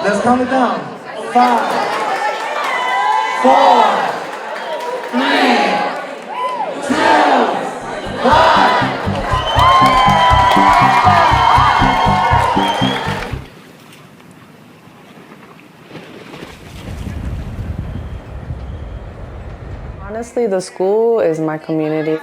Let's count it down. 5, 4, 3, 2, 1. Honestly, the school is my community.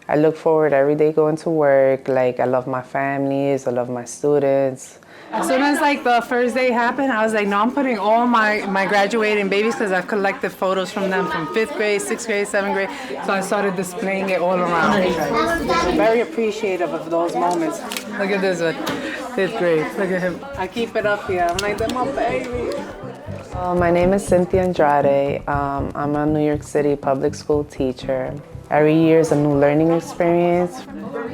I look forward every day going to work. Like, I love my families, I love my students. As soon as like the first day happened, I was like, no, I'm putting all my graduating babies, because I've collected photos from them from 5th grade, 6th grade, 7th grade. So I started displaying it all around. I'm very appreciative of those moments. Look at this one, 5th grade. Look at him. I keep it up here. I'm like, they're my baby. My name is Cynthia Andrade. I'm a New York City public school teacher. Every year is a new learning experience.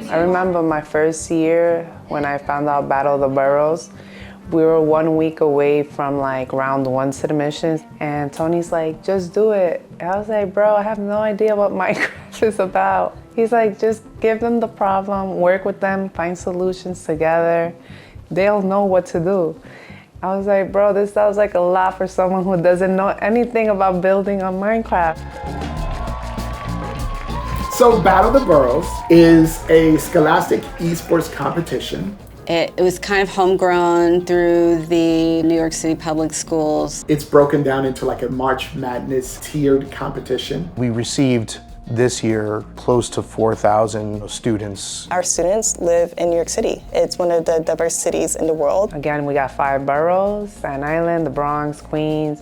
I remember my first year when I found out Battle of the Boroughs. We were 1 week away from like round 1 submissions, and Tony's like, just do it. And I was like, bro, I have no idea what Minecraft is about. He's like, just give them the problem, work with them, find solutions together. They'll know what to do. I was like, bro, this sounds like a lot for someone who doesn't know anything about building on Minecraft. So Battle of the Boroughs is a scholastic esports competition. It was kind of homegrown through the New York City public schools. It's broken down into like a March Madness tiered competition. We received this year close to 4,000 students. Our students live in New York City. It's one of the diverse cities in the world. Again, we got 5 boroughs: Staten Island, the Bronx, Queens,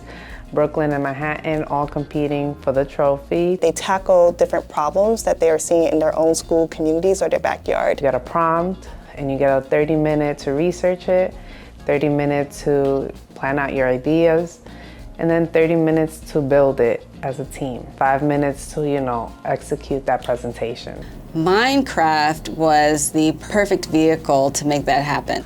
Brooklyn, and Manhattan, all competing for the trophy. They tackle different problems that they are seeing in their own school communities or their backyard. You get a prompt, and you get a 30-minute to research it, 30 minutes to plan out your ideas, and then 30 minutes to build it as a team. 5 minutes to, execute that presentation. Minecraft was the perfect vehicle to make that happen.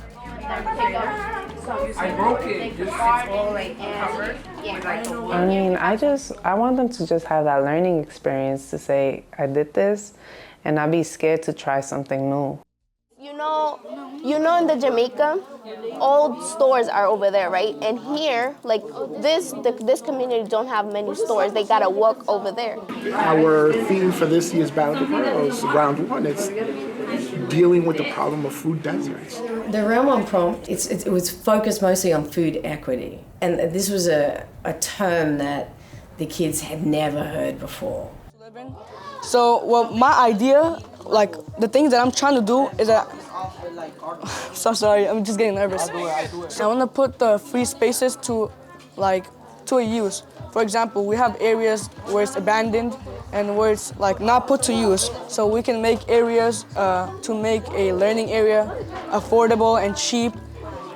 I broke it. It's all like covered. I mean, I want them to just have that learning experience to say, I did this, and not be scared to try something new. You know in the Jamaica, all stores are over there, right? And here, like this community don't have many stores. They gotta walk over there. Our theme for this year's Battle of the Boroughs, round 1, it's dealing with the problem of food deserts. The round 1 prompt, it was focused mostly on food equity. And this was a term that the kids had never heard before. So, well, my idea, like the things that I'm trying to do is that, so sorry, I'm just getting nervous. I want to put the free spaces to a use. For example, we have areas where it's abandoned and where it's like not put to use. So we can make areas to make a learning area affordable and cheap.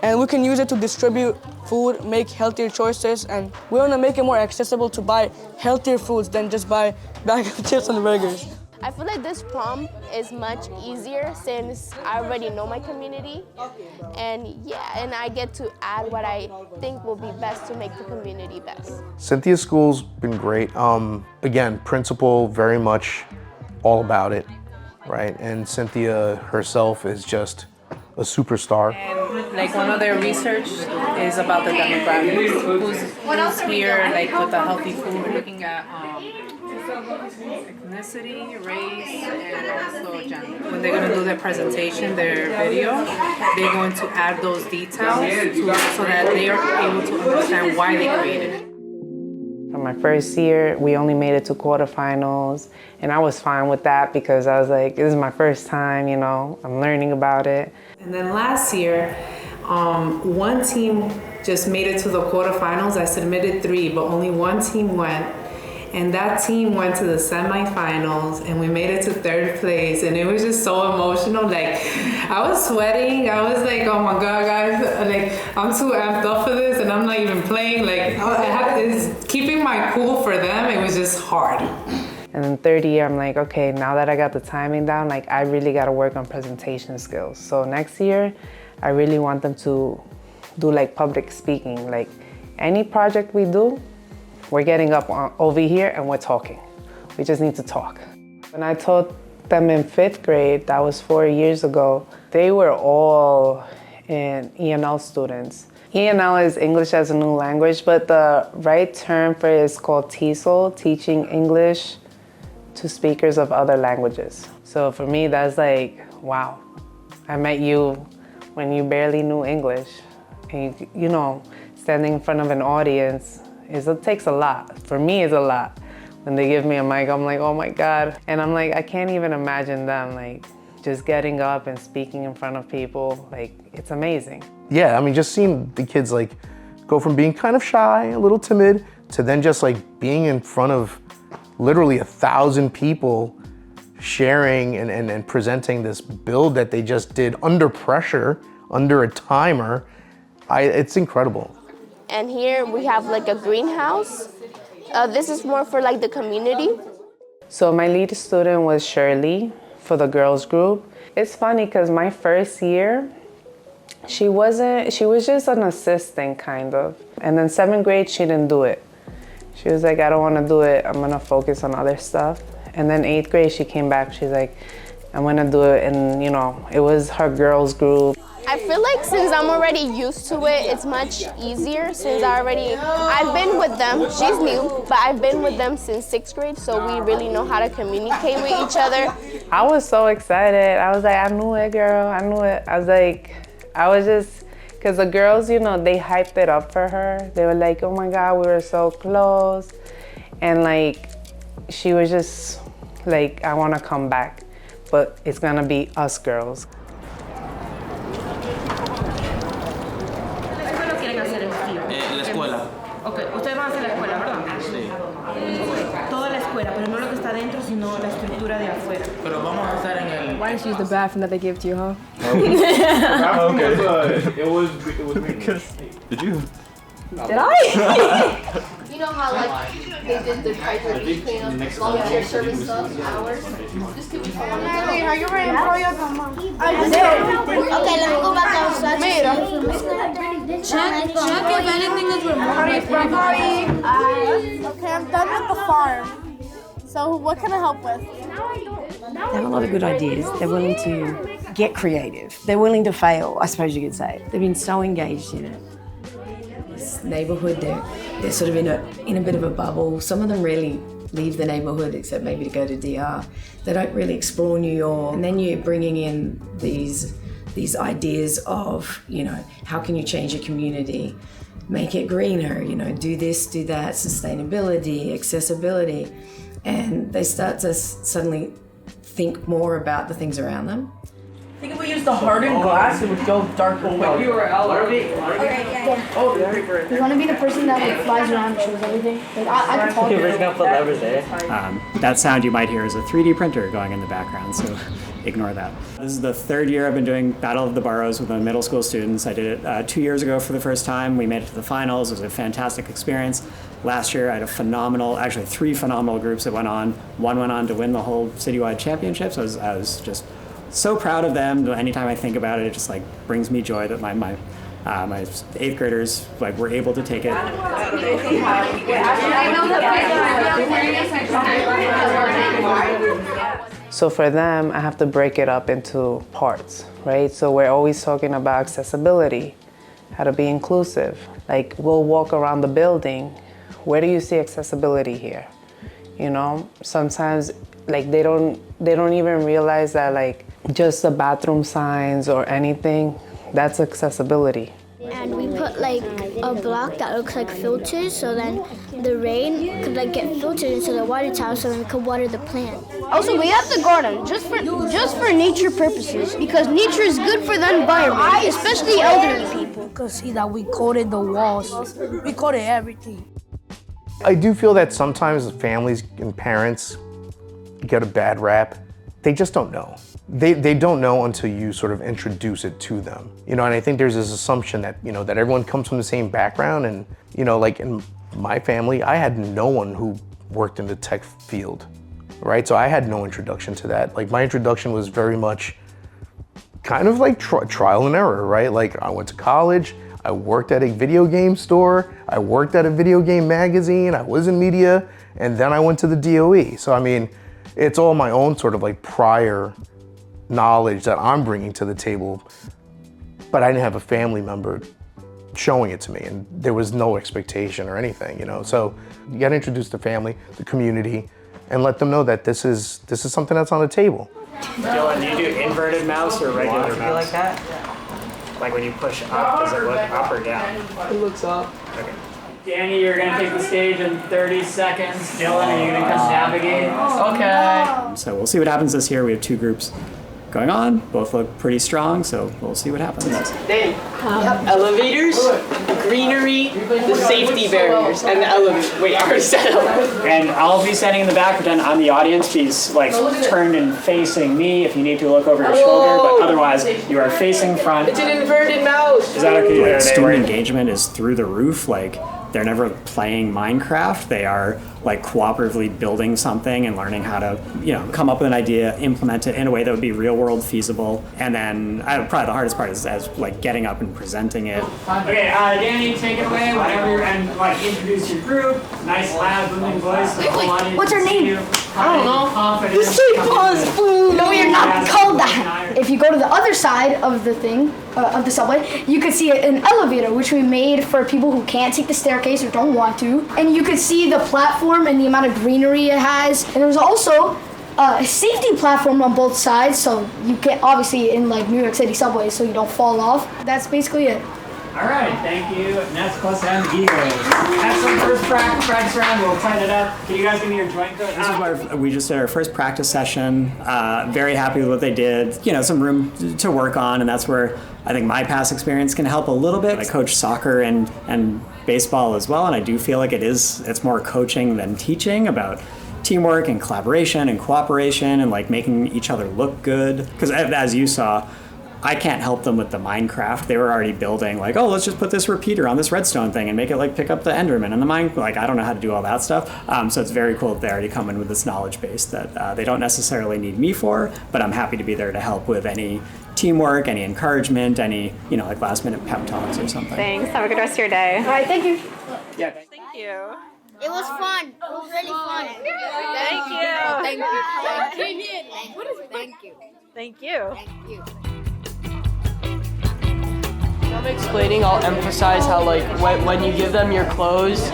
And we can use it to distribute food, make healthier choices, and we want to make it more accessible to buy healthier foods than just buy bag of chips and burgers. I feel like this prompt is much easier since I already know my community. And and I get to add what I think will be best to make the community best. Cynthia's school's been great. Again, principal very much all about it, right? And Cynthia herself is just a superstar. And like one of their research is about the demographics. Who's here, like with the healthy food. We're looking at ethnicity, race, and also gender. When they're going to do their presentation, their video, they're going to add those details so that they are able to understand why they created it. For my first year, we only made it to quarterfinals, and I was fine with that because I was like, this is my first time, I'm learning about it. And then last year, one team just made it to the quarterfinals. I submitted 3, but only one team went. And that team went to the semifinals, and we made it to 3rd place, and it was just so emotional. Like, I was sweating. I was like, oh my God, guys, like, I'm too amped up for this, and I'm not even playing. Like, it's keeping my cool for them, it was just hard. And then 3rd year, I'm like, okay, now that I got the timing down, like, I really got to work on presentation skills. So next year, I really want them to do like public speaking. Like, any project we do, we're getting up over here and we're talking. We just need to talk. When I taught them in 5th grade, that was 4 years ago, they were all and ENL students. ENL is English as a New Language, but the right term for it is called TESOL, Teaching English to Speakers of Other Languages. So for me, that's like, wow, I met you when you barely knew English. And you know, standing in front of an audience, it takes a lot. For me, it's a lot. When they give me a mic, I'm like, oh my God. And I'm like, I can't even imagine them like just getting up and speaking in front of people. Like, it's amazing. Yeah, I mean, just seeing the kids like go from being kind of shy, a little timid, to then just like being in front of literally 1,000 people sharing and presenting this build that they just did under pressure, under a timer. It's incredible. And here we have like a greenhouse. This is more for like the community. So my lead student was Shirley for the girls group. It's funny because my first year, she was just an assistant kind of. And then 7th grade, she didn't do it. She was like, I don't want to do it. I'm going to focus on other stuff. And then 8th grade, she came back. She's like, I'm going to do it. And you know, it was her girls group. I feel like since I'm already used to it, it's much easier since I've been with them. She's new, but I've been with them since 6th grade, so we really know how to communicate with each other. I was so excited. I was like, I knew it, girl. I knew it. I was just, because the girls, you know, they hyped it up for her. They were like, oh my God, we were so close. And like, she was just like, I want to come back, but it's going to be us girls. Okay, ustedes van a hacer la escuela, ¿verdad? Sí. Toda la escuela, pero no lo que está dentro, sino la estructura de afuera. Pero vamos a estar en el... Why didn't you use the bathroom that they gave to you, huh? It was because... Did you? Did I? You know how like they did the beach cleanup, volunteer service stuff, hours? This could be fun. Are you ready for your mom? Okay, let me go back outside. Check if anything is removed. Okay, I'm done with the farm. So what can I help with? They have a lot of good ideas. They're willing to get creative. They're willing to fail, I suppose you could say. They've been so engaged in it. This neighbourhood, they're sort of in a bit of a bubble. Some of them really leave the neighbourhood, except maybe to go to DR. They don't really explore New York. And then you're bringing in these ideas of, you know, how can you change your community? Make it greener, you know, do this, do that, sustainability, accessibility. And they start to suddenly think more about the things around them. I think if we use the hardened glass, it would go darker quick. Okay, yeah. Oh, you want to be the person that like flies around and shows everything? Like, I can talk. Okay, we're just gonna put levers there. That sound you might hear is a 3D printer going in the background, so ignore that. This is the 3rd year I've been doing Battle of the Boroughs with the middle school students. I did it 2 years ago for the first time. We made it to the finals. It was a fantastic experience. Last year I had actually 3 phenomenal groups that went on. One went on to win the whole citywide championships. I was just so proud of them. Anytime I think about it, it just like brings me joy that my 8th graders like were able to take it. So for them, I have to break it up into parts, right? So we're always talking about accessibility, how to be inclusive. Like we'll walk around the building. Where do you see accessibility here? You know, sometimes like they don't even realize that like just the bathroom signs or anything, that's accessibility. And we put like a block that looks like filters, so then the rain could like get filtered into the water tower, so then we could water the plant. Also, we have the garden just for nature purposes, because nature is good for the environment, especially elderly people. You can see that we coated the walls, we coated everything. I do feel that sometimes families and parents get a bad rap. They just don't know. They don't know until you sort of introduce it to them. You know, and I think there's this assumption that, you know, that everyone comes from the same background, and, you know, like in my family, I had no one who worked in the tech field, right? So I had no introduction to that. Like my introduction was very much kind of like trial and error, right? Like I went to college, I worked at a video game store, I worked at a video game magazine, I was in media, and then I went to the DOE. So I mean, it's all my own sort of like prior knowledge that I'm bringing to the table but I didn't have a family member showing it to me, and there was no expectation or anything, you know. So you got to introduce the family, the community, and let them know that this is something that's on the table. Dylan, do you do inverted mouse or regular mouse? like that? Like when you push up, does it look up or down? It looks up. Okay. Danny, you're gonna take the stage in 30 seconds. Dylan, are you gonna come navigate? Okay. So we'll see what happens this year. We have 2 groups going on. Both look pretty strong, so we'll see what happens. Dave, elevators, greenery, the safety barriers, and the elevator. Wait, I already said elevator. And I'll be standing in the back, pretend I'm the audience. Please, like, turned and facing me. If you need to look over your shoulder, but otherwise, you are facing front. It's an inverted mouse. Is that okay? Like, student engagement is through the roof. Like, they're never playing Minecraft. They are like cooperatively building something and learning how to, you know, come up with an idea, implement it in a way that would be real world feasible. And then probably the hardest part is as like getting up and presenting it. Okay, Danny, take it away whenever you're, and like introduce your group. Nice loud booming voice. What's her name? I don't know. The sleep food. No, you're not called that. If you go to the other side of the thing, of the subway, you could see an elevator, which we made for people who can't take the staircase or don't want to. And you could see the platform and the amount of greenery it has. And there's also a safety platform on both sides, so you can obviously in like New York City subways, so you don't fall off. That's basically it. All right, thank you. Nets plus M Eagles. Excellent first practice round. We'll tighten it up. Can you guys give me your joint code? This is we just did our first practice session. Very happy with what they did. You know, some room to work on, and that's where I think my past experience can help a little bit. I coach soccer and baseball as well, and I do feel like it's more coaching than teaching about teamwork and collaboration and cooperation and like making each other look good. Because as you saw, I can't help them with the Minecraft. They were already building like, oh, let's just put this repeater on this redstone thing and make it like pick up the Enderman and the mine. Like, I don't know how to do all that stuff. So it's very cool that they already come in with this knowledge base that they don't necessarily need me for, but I'm happy to be there to help with any teamwork, any encouragement, any, you know, like last minute pep talks or something. Thanks. Have a good rest of your day. All right, thank you. Yeah. Thank you. It was fun. It was really fun. Thank you. Thank you. Thank you. Thank you. Thank you. I'm explaining, I'll emphasize how like when you give them your clothes,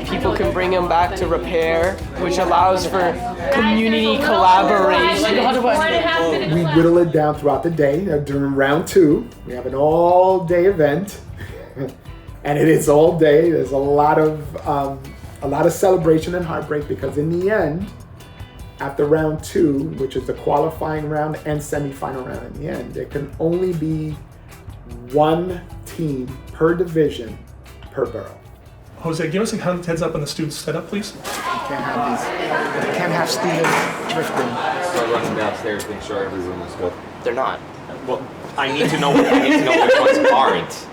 people can bring them back to repair, which allows for community collaboration. We whittle it down throughout the day. During round 2, we have an all-day event, and it is all day. There's a lot of celebration and heartbreak because in the end, after round 2, which is the qualifying round and semifinal round in the end, there can only be 1 team per division per borough. Jose, give us a heads up on the student setup, please. You can't have students drifting. Start running downstairs, make sure everyone is good. They're not. Well, I need to know which ones aren't.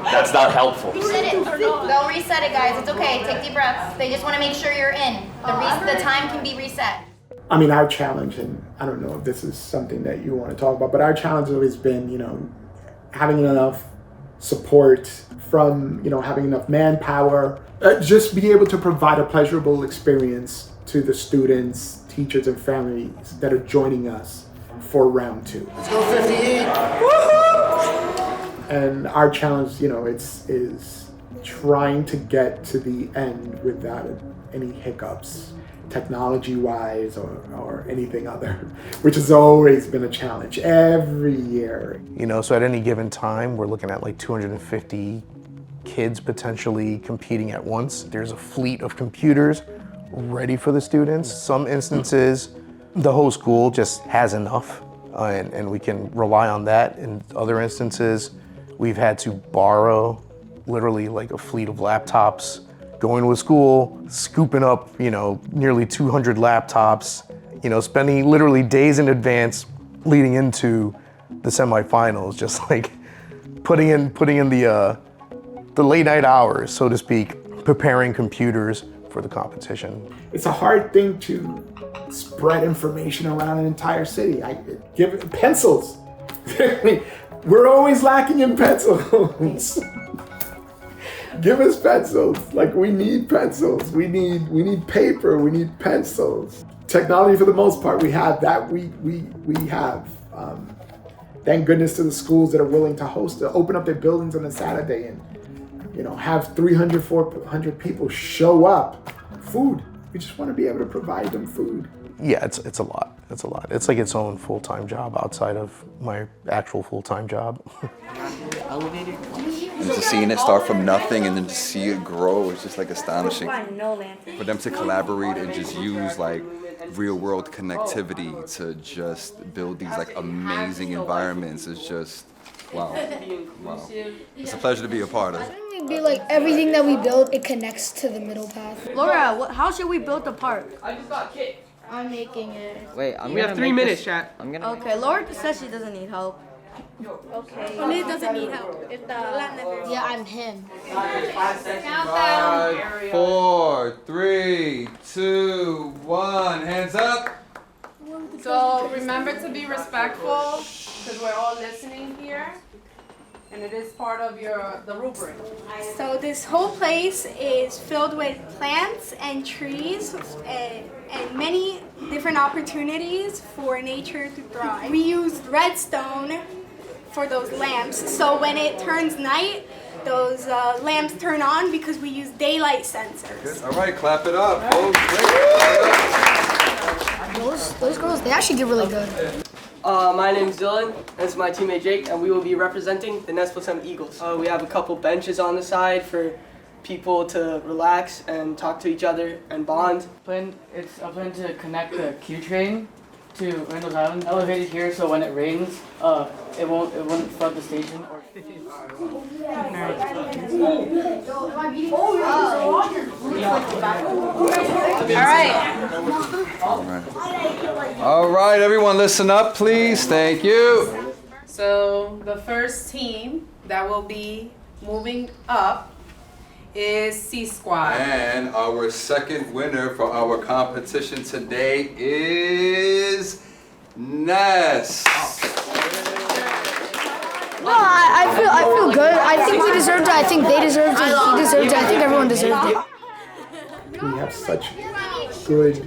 That's not helpful. Reset it. They'll reset it, guys. It's okay. Take deep breaths. They just want to make sure you're in. The time can be reset. I mean, our challenge, and I don't know if this is something that you want to talk about, but our challenge has always been, you know, having enough support from, you know, having enough manpower, just be able to provide a pleasurable experience to the students, teachers, and families that are joining us for round 2. Let's go 58. And our challenge, you know, is trying to get to the end without any hiccups, technology-wise or anything other, which has always been a challenge every year. You know, so at any given time, we're looking at like 250 kids potentially competing at once. There's a fleet of computers ready for the students. Some instances, the whole school just has enough and we can rely on that. In other instances, we've had to borrow literally like a fleet of laptops, going to a school, scooping up, you know, nearly 200 laptops, you know, spending literally days in advance leading into the semifinals, just like putting in the late night hours, so to speak, preparing computers for the competition. It's a hard thing to spread information around an entire city. I give pencils. We're always lacking in pencils. Give us pencils. Like, we need pencils. We need paper. We need pencils. Technology, for the most part, we have that. We have. Thank goodness to the schools that are willing to host, to open up their buildings on a Saturday and, you know, have 300, 400 people show up. Food. We just want to be able to provide them food. Yeah, it's a lot. It's a lot. It's like its own full-time job outside of my actual full-time job. And just seeing it start from nothing and then to see it grow, it's just like astonishing. For them to collaborate and just use like real world connectivity to just build these like amazing environments is just, wow. Wow. It's a pleasure to be a part of. It'd be like everything that we build, it connects to the middle path. Laura, how should we build the park? I just got kicked. I'm making it. Wait, we have 3 minutes, chat. Okay, Laura says she doesn't need help. Okay. Only doesn't need help. If the land never. Yeah, I'm him. 5, 4, 3, 2, 1, hands up. So remember to be respectful because we're all listening here. And it is part of the rubric. So this whole place is filled with plants and trees and many different opportunities for nature to thrive. We used redstone for those lamps. So when it turns night, those lamps turn on because we use daylight sensors. Good. All right, clap it up. Oh, great. Those girls, they actually get really good. My name's Dylan, this is my teammate Jake, and we will be representing the Nest Plus Eagles. We have a couple benches on the side for people to relax and talk to each other and bond. I plan to connect the Q train to Randall's Island. Elevated here so when it rains, it won't flood the station. All right, everyone listen up, please. Thank you. So the first team that will be moving up is C Squad. And our second winner for our competition today is Nest. No, I feel good. I think we deserved it. I think they deserved it. He deserved it. I think everyone deserved it. We have such good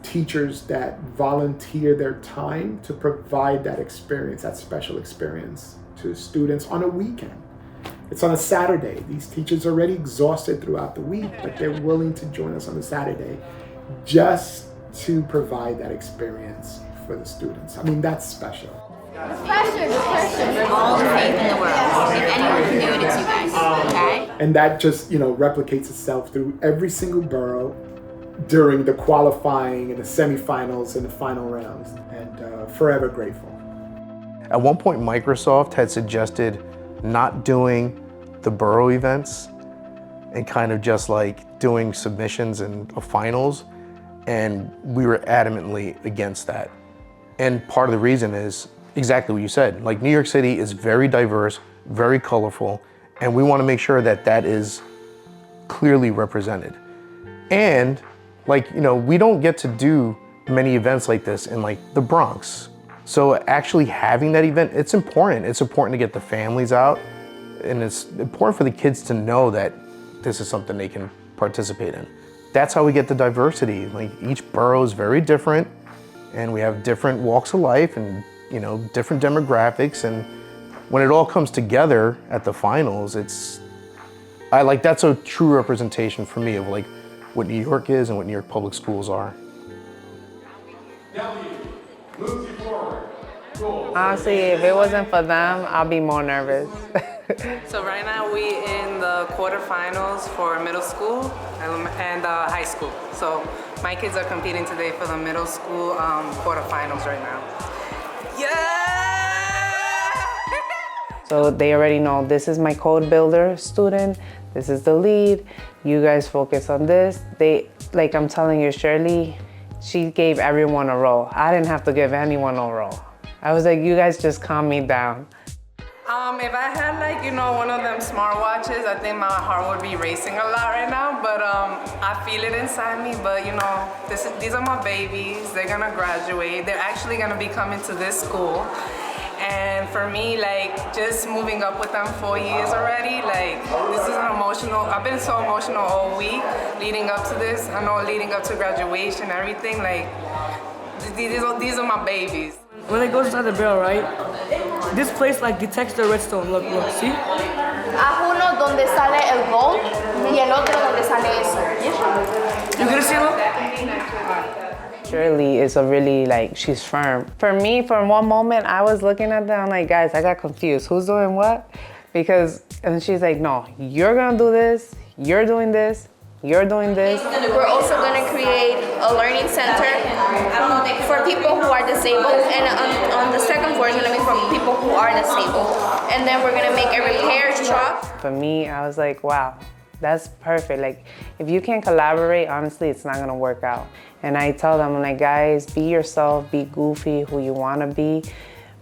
teachers that volunteer their time to provide that experience, that special experience to students on a weekend. It's on a Saturday. These teachers are already exhausted throughout the week, but they're willing to join us on a Saturday just to provide that experience for the students. I mean, that's special. All the faith in the world. If anyone can do it, it's you guys. Okay? And that just, replicates itself through every single borough during the qualifying and the semifinals and the final rounds. And forever grateful. At one point, Microsoft had suggested not doing the borough events and kind of just like doing submissions and finals. And we were adamantly against that. And part of the reason is exactly what you said. Like, New York City is very diverse, very colorful, and we want to make sure that that is clearly represented. And we don't get to do many events like this in like the Bronx. So actually having that event, it's important. It's important to get the families out, and it's important for the kids to know that this is something they can participate in. That's how we get the diversity. Like, each borough is very different, and we have different walks of life and different demographics, and when it all comes together at the finals, that's a true representation for me of like what New York is and what New York public schools are. Honestly, if it wasn't for them, I'll be more nervous. So right now we in the quarterfinals for middle school and high school. So my kids are competing today for the middle school quarterfinals right now. So they already know this is my code builder student, this is the lead, you guys focus on this. I'm telling you, Shirley, she gave everyone a role. I didn't have to give anyone a role. I was like, you guys just calm me down. If I had one of them smartwatches, I think my heart would be racing a lot right now, but I feel it inside me. But these are my babies, they're gonna graduate. They're actually gonna be coming to this school. And for me, just moving up with them 4 years already, this is I've been so emotional all week leading up to this. I know leading up to graduation, everything, these are my babies. When it goes inside the barrel, right? This place like detects the redstone. Look, see? Haz uno donde sale el gold y el otro donde sale eso. You gonna see them? Shirley is a really, like, she's firm. For me, for one moment, I was looking at them, I'm like, guys, I got confused. Who's doing what? Because, and she's like, no, you're gonna do this, you're doing this, you're doing this. We're also going to create a learning center for people who are disabled, and on the second floor is going to be for people who are disabled. And then we're going to make a repair shop. For me, I was like, wow, that's perfect. Like, if you can collaborate, honestly, it's not gonna work out. And I tell them, I'm like, guys, be yourself, be goofy, who you wanna be,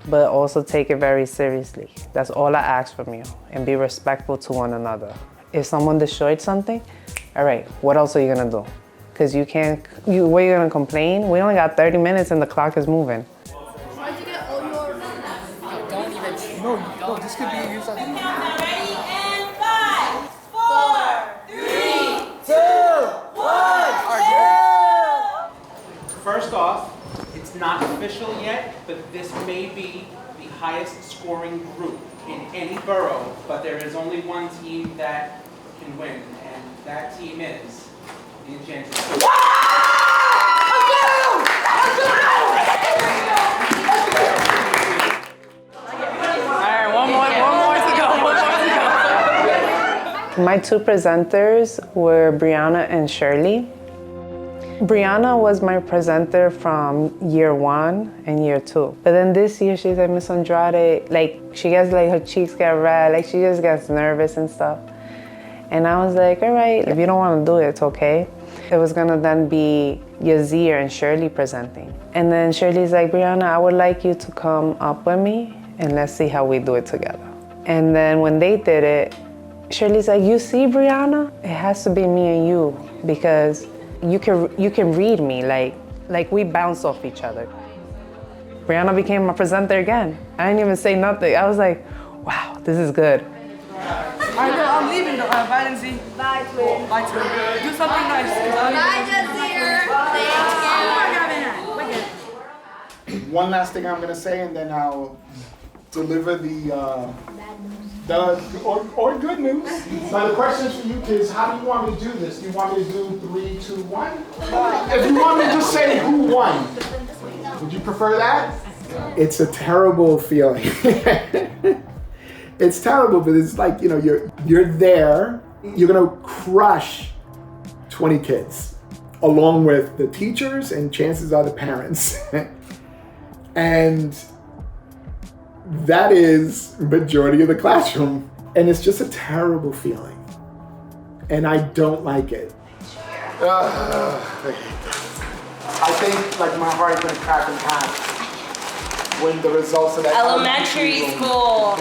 but also take it very seriously. That's all I ask from you, and be respectful to one another. If someone destroyed something, all right, what else are you gonna do? Because you can't, what are you gonna complain? We only got 30 minutes and the clock is moving. Why'd you get all your... Don't even, no, this could be used as... Ready and 5, 4, 3, 2, 1. First off, it's not official yet, but this may be the highest scoring group in any borough, but there is only one team that can win, and that team is the Enchanted. My two presenters were Brianna and Shirley. Brianna was my presenter from year 1 and year 2. But then this year she's like, Miss Andrade, like she gets like her cheeks get red, like she just gets nervous and stuff. And I was like, all right, if you don't want to do it, it's okay. It was gonna then be Yazir and Shirley presenting. And then Shirley's like, Brianna, I would like you to come up with me and let's see how we do it together. And then when they did it, Shirley's like, you see, Brianna, it has to be me and you because you can read me, like we bounce off each other. Brianna became my presenter again. I didn't even say nothing. I was like, wow, this is good. Alright, no, I'm leaving though. Bye, Lindsay. Bye, twin. Bye, twin. Do something nice. Bye, Jazir. Thank you. One last thing I'm gonna say, and then I'll deliver the good news. Now the question for you kids, how do you want me to do this? Do you want me to do 3, 2, 1? If you want me to just say who won, would you prefer that? It's a terrible feeling. It's terrible, but it's like, you know, you're there, you're gonna crush 20 kids, along with the teachers and chances are the parents. And that is majority of the classroom. And it's just a terrible feeling. And I don't like it. I think like my heart is gonna crack in half when the results of that Elementary school.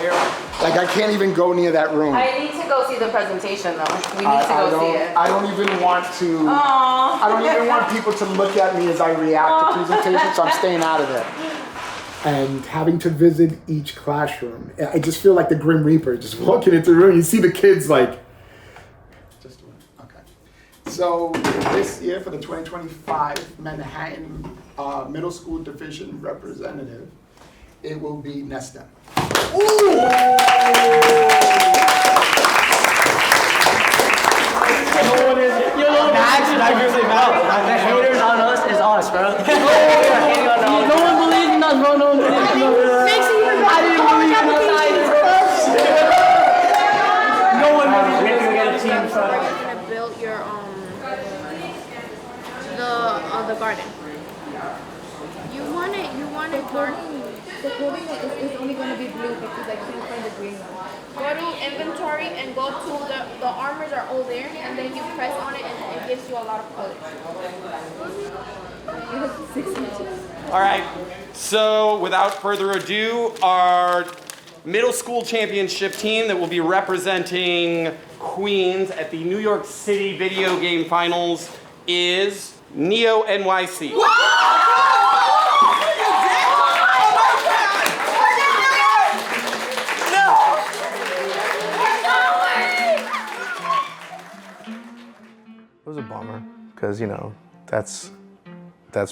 Like I can't even go near that room. I need to go see the presentation though. We need to go see it. I don't even want to. Aww. I don't even want people to look at me as I react to presentations, so I'm staying out of it. And having to visit each classroom, I just feel like the Grim Reaper, just walking into the room. You see the kids like, just okay. So this year for the 2025 Manhattan Middle School Division representative, it will be Nesta. Ooh! The haters on us is us, bro. No one believes in us, bro. No one believes in us. I didn't believe in us either. No one believes in us. We got a team from. Gonna build your the garden. You want it garden. The clothing is only going to be blue because I can't find the green one. Go to inventory and go to the armors are all there, and then you press on it and it gives you a lot of colors. You have 6 inches. All right, so without further ado, our middle school championship team that will be representing Queens at the New York City Video Game Finals is Neo NYC. It was a bummer because, you know, that's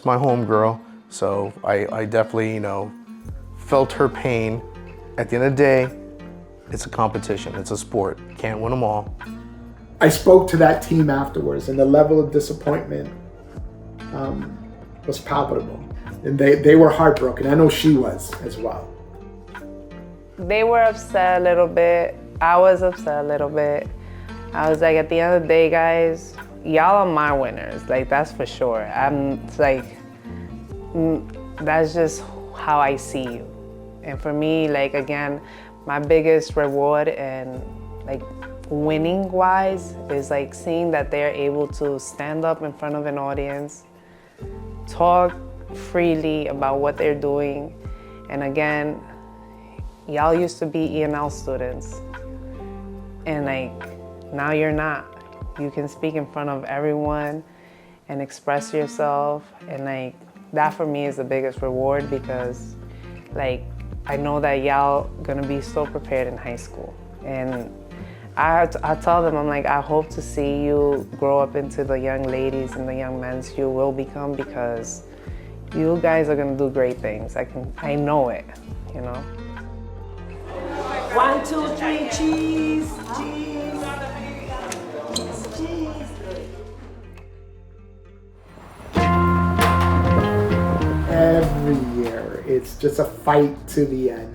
my home girl. So I definitely, you know, felt her pain. At the end of the day, it's a competition, it's a sport. Can't win them all. I spoke to that team afterwards, and the level of disappointment was palpable. And they were heartbroken. I know she was as well. They were upset a little bit. I was upset a little bit. I was like, at the end of the day, guys, y'all are my winners. Like, that's for sure. It's like, that's just how I see you. And for me, like, again, my biggest reward and like winning wise is like seeing that they're able to stand up in front of an audience, talk freely about what they're doing. And again, y'all used to be E&L students, and like now you're not. You can speak in front of everyone and express yourself, and like that for me is the biggest reward, because like I know that y'all gonna be so prepared in high school. And I tell them, I'm like, I hope to see you grow up into the young ladies and the young men you will become, because you guys are gonna do great things. I know it, you know? 1, 2, 3, cheese, cheese, cheese. Every year, it's just a fight to the end.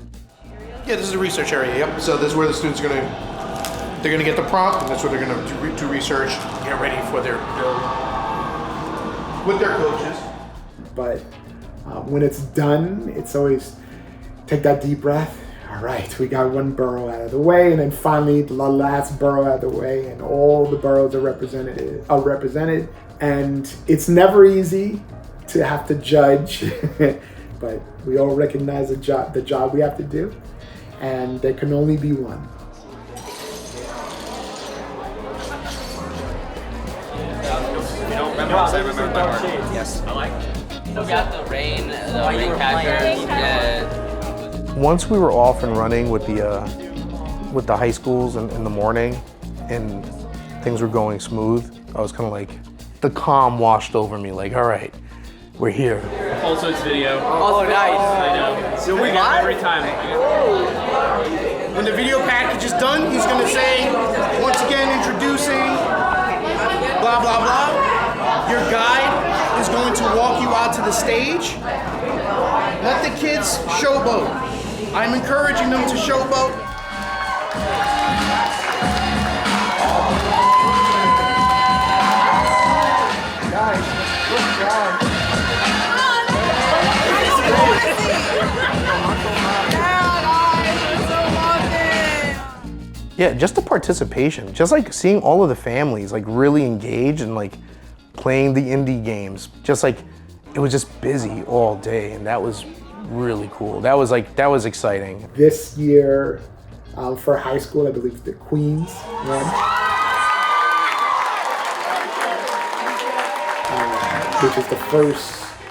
Yeah, this is a research area, yep. So this is where the students are they're gonna get the prompt, and that's what they're gonna do research, get ready for their with their coaches. But when it's done, it's always take that deep breath. All right, we got one borough out of the way, and then finally the last borough out of the way, and all the boroughs are represented. And it's never easy to have to judge, but we all recognize the job we have to do, and there can only be one. You don't remember us? I remember by heart. Yes. I like it. We got the rain catcher. Yeah. Once we were off and running with the high schools in the morning, and things were going smooth, I was kind of like, the calm washed over me, like, all right, we're here. Also, it's video. Oh, nice. I know. So we got every time. When the video package is done, he's gonna say, once again, introducing, blah, blah, blah. Your guide is going to walk you out to the stage. Let the kids showboat. I'm encouraging them to showboat. Guys, good job. Yeah, just the participation, just like seeing all of the families like really engaged and like playing the indie games, just like it was just busy all day, and that was really cool. That was exciting. This year, for high school, I believe the Queens won, which is the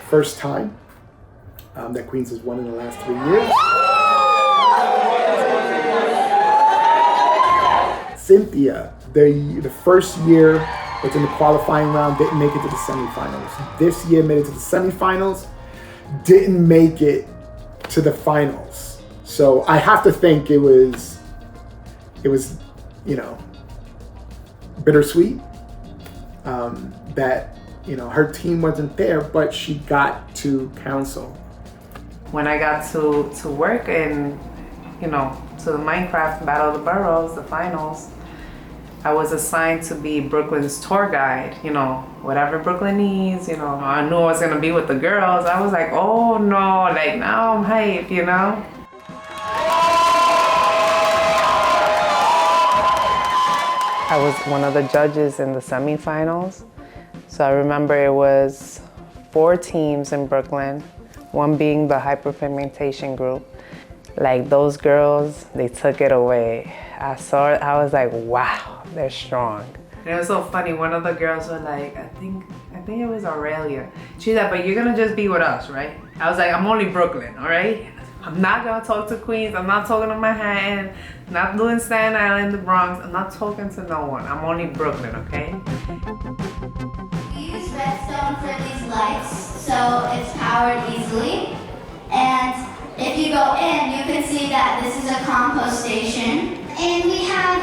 first time that Queens has won in the last 3 years. Cynthia, the first year was in the qualifying round, didn't make it to the semifinals. This year made it to the semifinals, didn't make it to the finals. So I have to think it was, you know, bittersweet that, you know, her team wasn't there, but she got to counsel. When I got to work and, you know, to the Minecraft Battle of the Boroughs, the finals, I was assigned to be Brooklyn's tour guide, you know, whatever Brooklyn needs, you know. I knew I was gonna be with the girls. I was like, oh no, like now I'm hyped, you know? I was one of the judges in the semifinals. So I remember it was 4 teams in Brooklyn, one being the hyperpigmentation group. Like those girls, they took it away. I saw it, I was like, wow, they're strong. And it was so funny, one of the girls was like, I think it was Aurelia. She's like, but you're gonna just be with us, right? I was like, I'm only Brooklyn, all right? I'm not gonna talk to Queens. I'm not talking to Manhattan. Not doing Staten Island, the Bronx. I'm not talking to no one. I'm only Brooklyn, okay? We use redstone for these lights, so it's powered easily. And if you go in, you can see that this is a compost station. And we have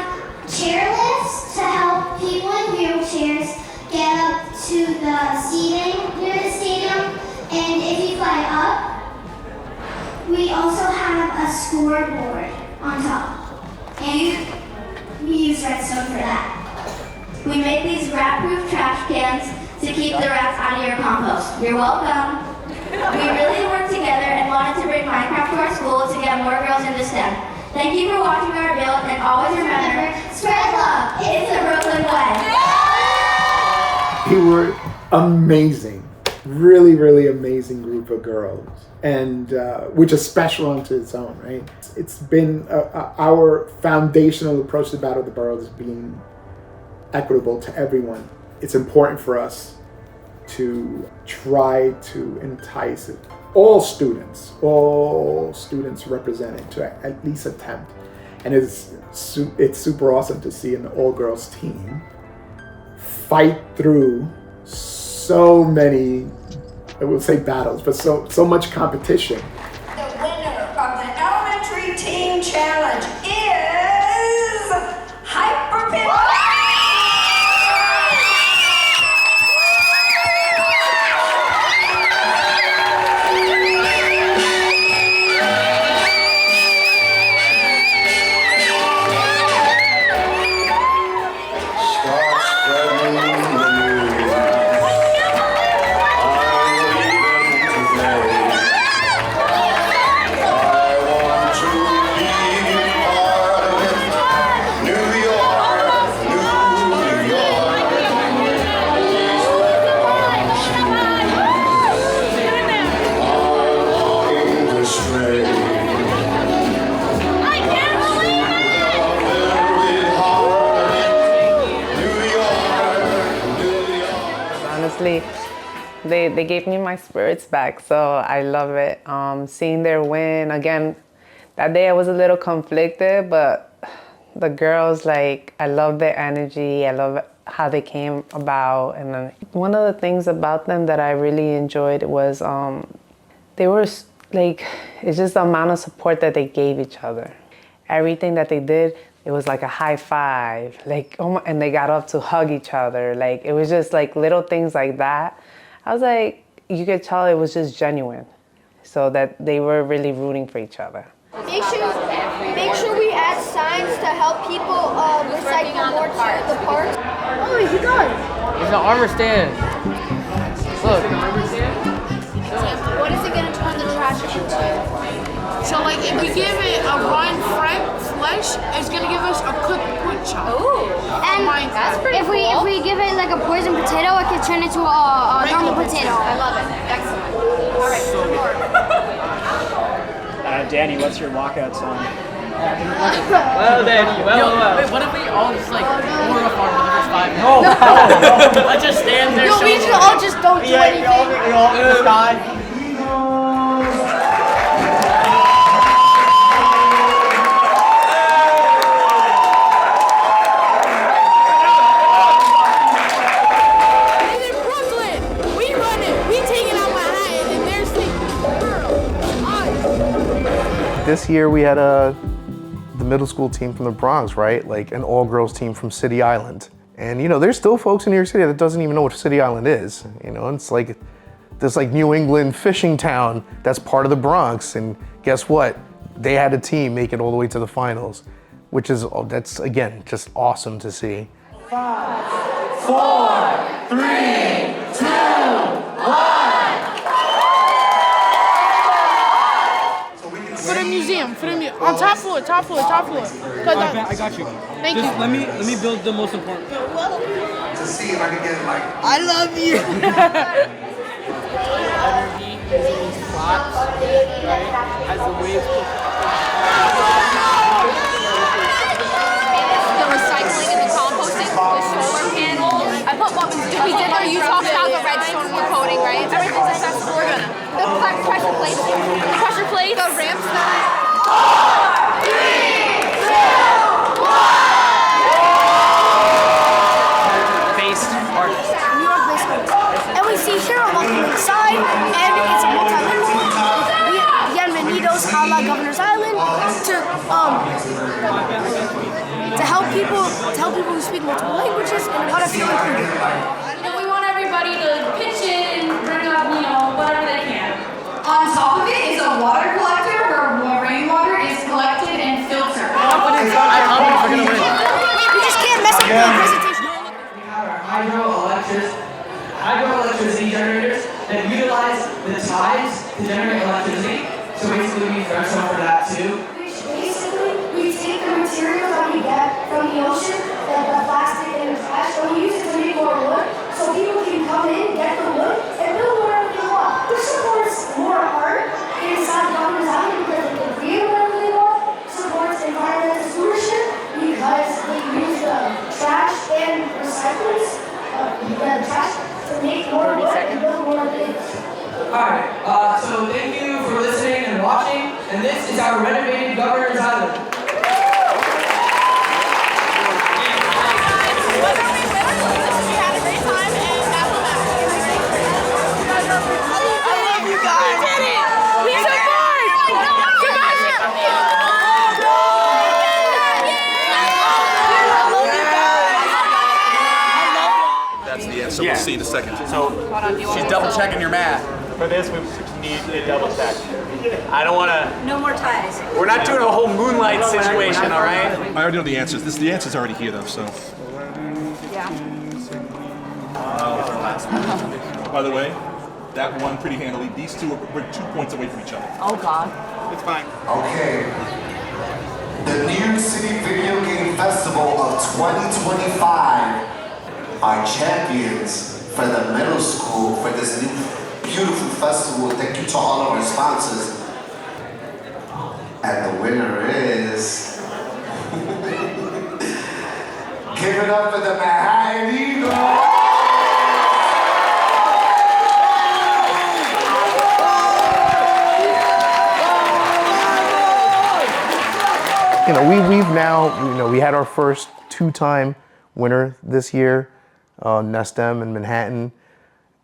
chair lifts to help people in wheelchairs get up to the seating near the stadium. And if you fly up, we also have a scoreboard on top. And we use redstone for that. We make these rat-proof trash cans to keep the rats out of your compost. You're welcome. We really worked together and wanted to bring Minecraft to our school to get more girls into STEM. Thank you for watching our build, and always remember, spread love. It's the Brooklyn way. They were amazing. Really, really amazing group of girls, and which is special unto its own, right? It's been our foundational approach to Battle of the Boroughs being equitable to everyone. It's important for us to try to entice all students represented to at least attempt, and it's super awesome to see an all-girls team fight through so many, I would say battles, but so much competition. The winner of the elementary team challenge is Hyper Pin. They gave me my spirits back, so I love it. Seeing their win, again, that day I was a little conflicted, but the girls, like, I love their energy, I love how they came about, and one of the things about them that I really enjoyed was they were, like, it's just the amount of support that they gave each other. Everything that they did, it was like a high five, like, oh my, and they got up to hug each other. Like, it was just like little things like that. I was like, you could tell it was just genuine, so that they were really rooting for each other. Make sure we add signs to help people recycle more the parts. Oh, he does. It's an armor stand. Look. What is it going to turn the trash into? So, like, if we give it a raw flesh, it's gonna give us a cooked pork chop. Ooh, and that's pretty if we give it like a poison potato, it can turn into a normal potato. I love it. Excellent. All right. Danny, what's your walkout song? Well, Danny, well. Wait, what if we all just like pour a farm for the first 5 minutes? No. Let's just stand there. No, we should all just don't do anything. We all in the sky. This year we had the middle school team from the Bronx, right? Like an all-girls team from City Island. And you know, there's still folks in New York City that doesn't even know what City Island is. You know, it's like this like New England fishing town that's part of the Bronx. And guess what? They had a team make it all the way to the finals, which is, that's again, just awesome to see. 5, 4, 3, 2, 1. For the museum, on top floor. I got you. Thank you. Let me build the most important. To see if I can get it like. I love you. Energy is these plots, right? As the waves The recycling and the composting, the solar panels. I put what we did. You talked about the redstone we're coating, right? Everything's accessible. We're gonna. The pressure plates. Pressure plates. The ramps that. Based artist. New York-based artist. And we see here on the inside, and it's multilingual. Bienvenidos a la Governor's Island to help people who speak multiple languages and how to feel included. We want everybody to pitch in and bring up, whatever they can. On top of it is a water collector where rainwater is collected and filtered. You just can't mess up the presentation. We have our hydroelectricity generators that utilize the tides to generate electricity. So basically we threshold for that too. Basically, we take the material that we get from the ocean, the plastic and the trash, and we use it to make more wood, so people can come in, get the wood, and build whatever they want. This supports more art inside Governor's Island because they can create whatever they want, supports environmental stewardship because they use the trash and recycles, the trash to make more wood and build more things. Alright, so thank you for listening and watching, and this is our renovated Governor's Island. That's the answer. We'll see in a second. So she's double checking your math. For this, we need a double check. I don't want to. No more ties. We're not doing a whole moonlight situation, all right? I already know the answers. The answer's already here, though. So. Yeah. By the way, that won pretty handily. These two were 2 points away from each other. Oh God. It's fine. Okay. The New York City Video Game Festival of 2025 are champions for the middle school for this new beautiful festival. Thank you to all of our sponsors. And the winner is... Give it up for the Manhattan Eagles! We've now, we had our first two-time winner this year, Nestem in Manhattan.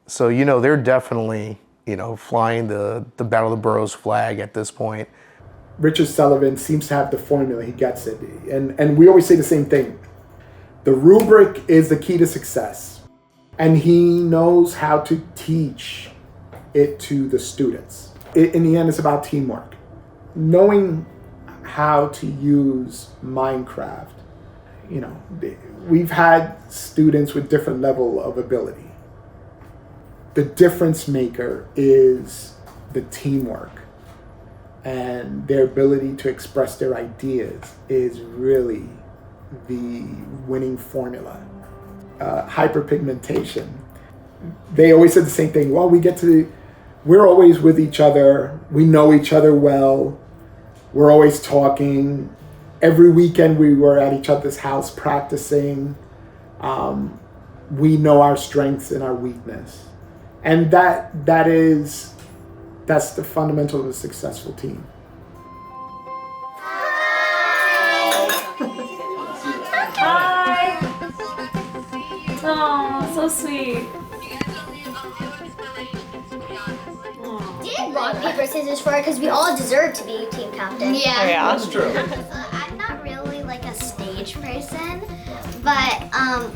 So, they're definitely, flying the Battle of the Boroughs flag at this point. Richard Sullivan seems to have the formula. He gets it. And we always say the same thing. The rubric is the key to success. And he knows how to teach it to the students. In the end, it's about teamwork. Knowing how to use Minecraft. We've had students with different level of ability. The difference maker is the teamwork, and their ability to express their ideas is really the winning formula. Hyperpigmentation. They always said the same thing. Well, we're always with each other. We know each other well. We're always talking. Every weekend we were at each other's house practicing. We know our strengths and our weakness. And that's the fundamental of a successful team. Hi. Oh, so sweet. Did rock, paper, scissors for it because we all deserve to be team captain. Yeah. Oh, yeah. That's true. I'm not really like a stage person, but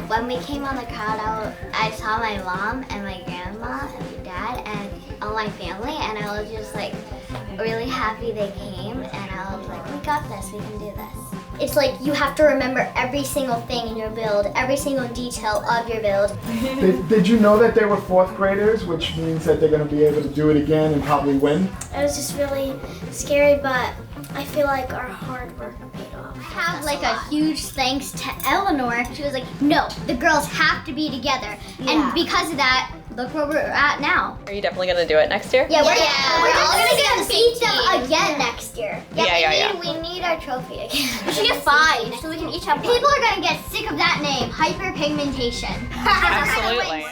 when we came on the crowd, I saw my mom and my grandma and my dad and all my family, and I was just like really happy they came, and I was like, we got this, we can do this. It's like you have to remember every single thing in your build, every single detail of your build. Did you know that they were fourth graders, which means that they're going to be able to do it again and probably win? It was just really scary, but I feel like our hard work paid off. I have like a huge thanks to Eleanor. She was like, no, the girls have to be together. Yeah. And because of that, look where we're at now. Are you definitely gonna do it next year? Yeah, we're all gonna beat them again next year. We need our trophy again. We should get 5 so we can each have one. People are gonna get sick of that name, hyperpigmentation. Absolutely.